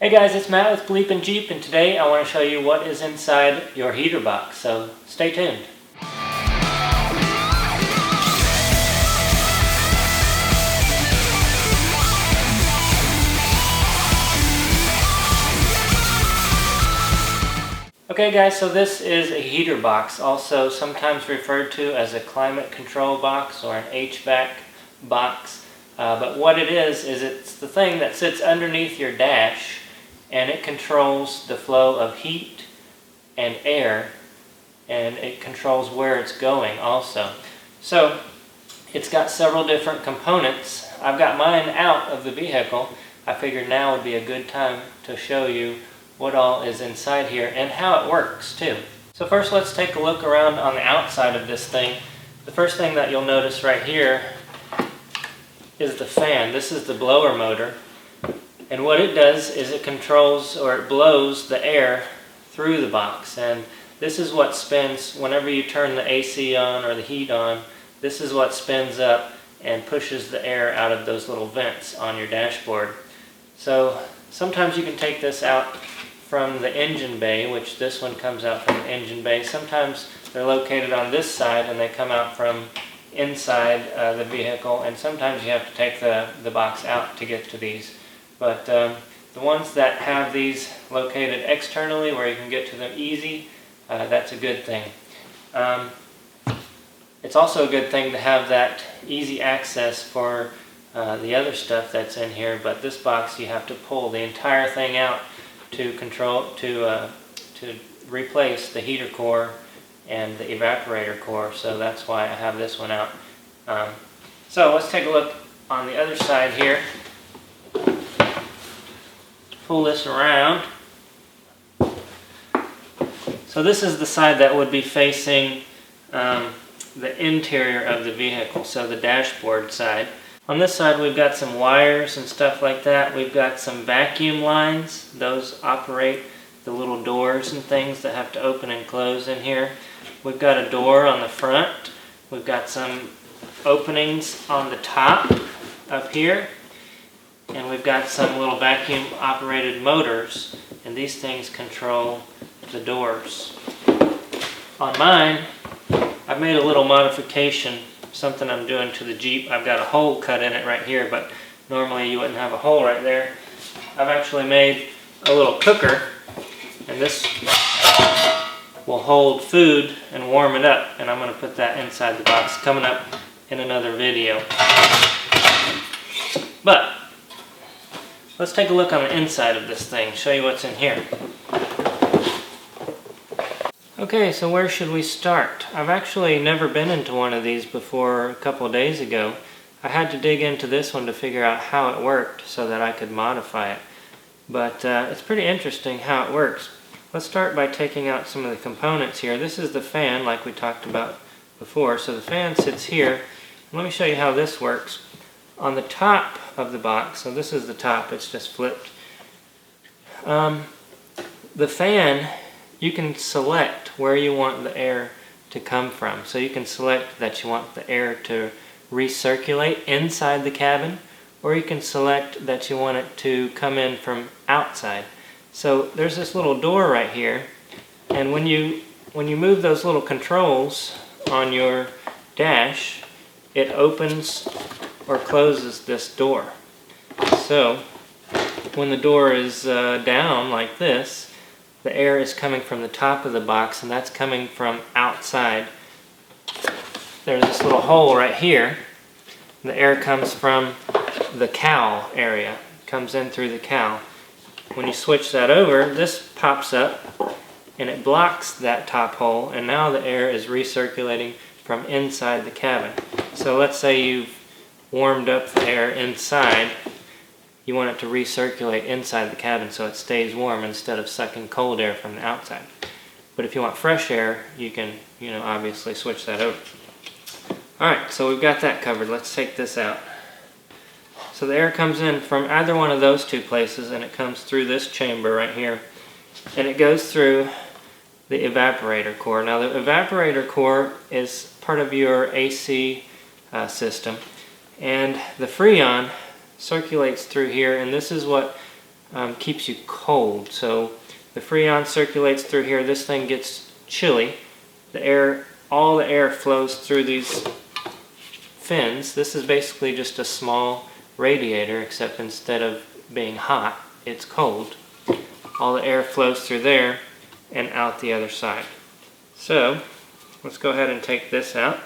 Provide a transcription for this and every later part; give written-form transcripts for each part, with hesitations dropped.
Hey guys, it's Matt with BleepinJeep, and today I want to show you what is inside your heater box, so stay tuned. Okay guys, so this is a heater box, also sometimes referred to as a climate control box or an HVAC box. But what it is it's the thing that sits underneath your dash, and it controls the flow of heat and air, and it controls where it's going also. So it's got several different components. I've got mine out of the vehicle. I figured now would be a good time to show you what all is inside here and how it works too. So first let's take a look around on the outside of this thing. The first thing that you'll notice right here is the fan. This is the blower motor. And what it does is it controls, or it blows the air through the box. And this is what spins whenever you turn the AC on or the heat on. This is what spins up and pushes the air out of those little vents on your dashboard. So sometimes you can take this out from the engine bay, which this one comes out from the engine bay. Sometimes they're located on this side and they come out from inside the vehicle, and sometimes you have to take the box out to get to these. But the ones that have these located externally where you can get to them easy, that's a good thing. It's also a good thing to have that easy access for the other stuff that's in here, but this box you have to pull the entire thing out to replace the heater core and the evaporator core, so that's why I have this one out. So let's take a look on the other side here. Pull this around. So this is the side that would be facing the interior of the vehicle, so the dashboard side. On this side we've got some wires and stuff like that. We've got some vacuum lines. Those operate the little doors and things that have to open and close in here. We've got a door on the front. We've got some openings on the top up here. And we've got some little vacuum operated motors, and these things control the doors. On mine, I've made a little modification, something I'm doing to the Jeep. I've got a hole cut in it right here, but normally you wouldn't have a hole right there. I've actually made a little cooker, and this will hold food and warm it up, and I'm going to put that inside the box coming up in another video. But let's take a look on the inside of this thing, show you what's in here. Okay, so where should we start? I've actually never been into one of these before a couple of days ago. I had to dig into this one to figure out how it worked so that I could modify it. But it's pretty interesting how it works. Let's start by taking out some of the components here. This is the fan, like we talked about before. So the fan sits here. Let me show you how this works. On the top of the box, so this is the top, it's just flipped. The fan, you can select where you want the air to come from. So you can select that you want the air to recirculate inside the cabin, or you can select that you want it to come in from outside. So there's this little door right here, and when you move those little controls on your dash, it opens or closes this door. So when the door is down like this, the air is coming from the top of the box, and that's coming from outside. There's this little hole right here. The air comes from the cowl area, comes in through the cowl. When you switch that over, this pops up and it blocks that top hole, and now the air is recirculating from inside the cabin. So let's say you've warmed up the air inside, you want it to recirculate inside the cabin so it stays warm instead of sucking cold air from the outside. But if you want fresh air, you can, obviously switch that over. Alright, so we've got that covered. Let's take this out. So the air comes in from either one of those two places, and it comes through this chamber right here, and it goes through the evaporator core. Now the evaporator core is part of your AC system, and the Freon circulates through here, and this is what keeps you cold. So the Freon circulates through here. This thing gets chilly. All the air flows through these fins. This is basically just a small radiator, except instead of being hot, it's cold. All the air flows through there and out the other side. So let's go ahead and take this out.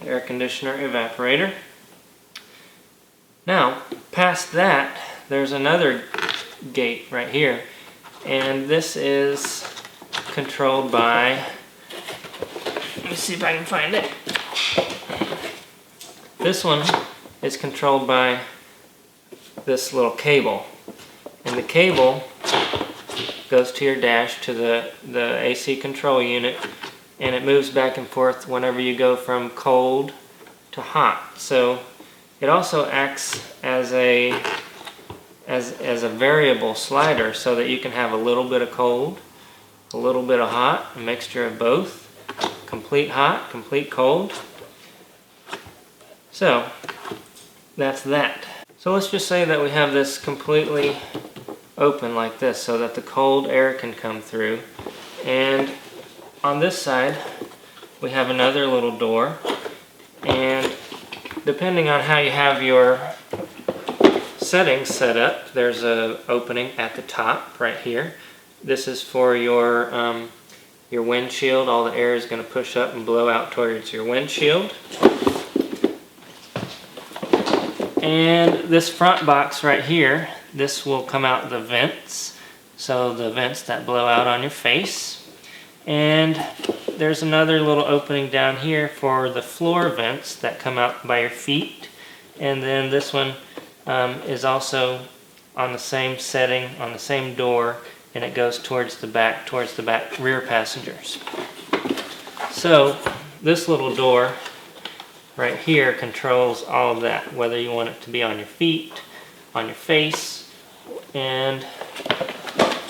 Air conditioner evaporator. Now, past that, there's another gate right here, and this is controlled by, let me see if I can find it. This one is controlled by this little cable, and the cable goes to your dash, to the AC control unit, and it moves back and forth whenever you go from cold to hot. So it also acts as a variable slider, so that you can have a little bit of cold, a little bit of hot, a mixture of both, complete hot, complete cold. So that's that. So let's just say that we have this completely open like this, so that the cold air can come through, and on this side we have another little door, and depending on how you have your settings set up, there's a opening at the top right here. This is for your windshield. All the air is going to push up and blow out towards your windshield. And this front box right here, this will come out the vents, so the vents that blow out on your face. And there's another little opening down here for the floor vents that come out by your feet. And then this one is also on the same setting, on the same door, and it goes towards the back rear passengers. So this little door right here controls all of that, whether you want it to be on your feet, on your face, and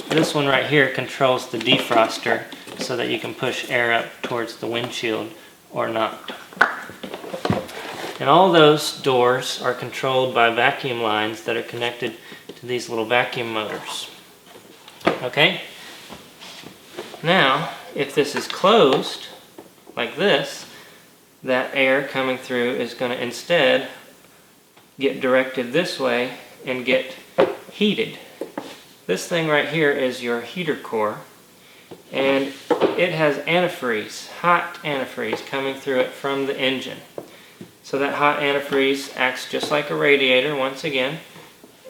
this one right here controls the defroster, so that you can push air up towards the windshield or not. And all those doors are controlled by vacuum lines that are connected to these little vacuum motors. Okay? Now, if this is closed, like this, that air coming through is going to instead get directed this way and get heated. This thing right here is your heater core, and it has antifreeze, hot antifreeze coming through it from the engine. So that hot antifreeze acts just like a radiator once again,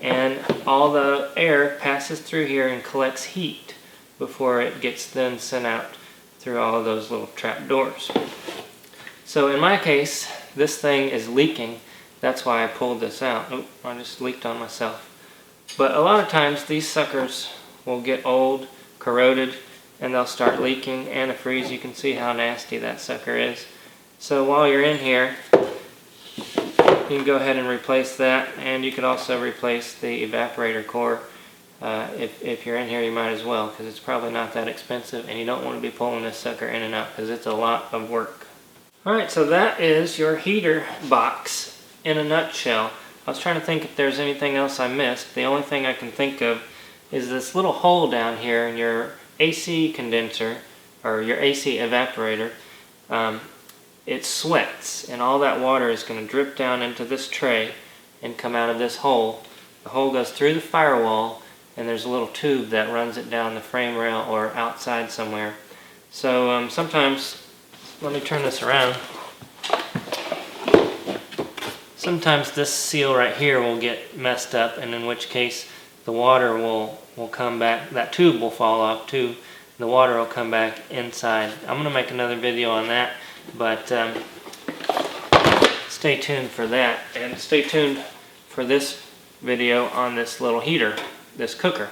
and all the air passes through here and collects heat before it gets then sent out through all of those little trap doors. So in my case, this thing is leaking. That's why I pulled this out. Oh, I just leaked on myself. But a lot of times these suckers will get old, corroded, and they'll start leaking antifreeze. You can see how nasty that sucker is. So while you're in here, you can go ahead and replace that, and you could also replace the evaporator core. If you're in here, you might as well, because it's probably not that expensive, and you don't want to be pulling this sucker in and out because it's a lot of work. Alright, so that is your heater box in a nutshell. I was trying to think if there's anything else I missed. The only thing I can think of is this little hole down here in your AC condenser, or your AC evaporator. It sweats, and all that water is going to drip down into this tray and come out of this hole. The hole goes through the firewall, and there's a little tube that runs it down the frame rail or outside somewhere. So sometimes, let me turn this around. Sometimes this seal right here will get messed up, and in which case the water will come back, that tube will fall off too, the water will come back inside. I'm going to make another video on that, but stay tuned for that, and stay tuned for this video on this little heater, this cooker.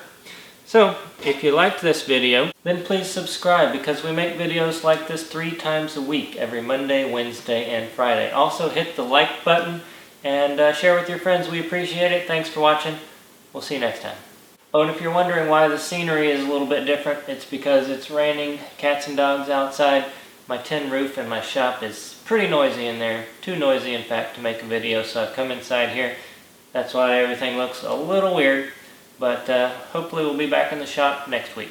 So, if you liked this video, then please subscribe, because we make videos like this 3 times a week, every Monday, Wednesday, and Friday. Also, hit the like button and share with your friends. We appreciate it. Thanks for watching. We'll see you next time. Oh, and if you're wondering why the scenery is a little bit different, it's because it's raining, cats and dogs outside. My tin roof in my shop is pretty noisy in there. Too noisy, in fact, to make a video, so I've come inside here. That's why everything looks a little weird. But hopefully we'll be back in the shop next week.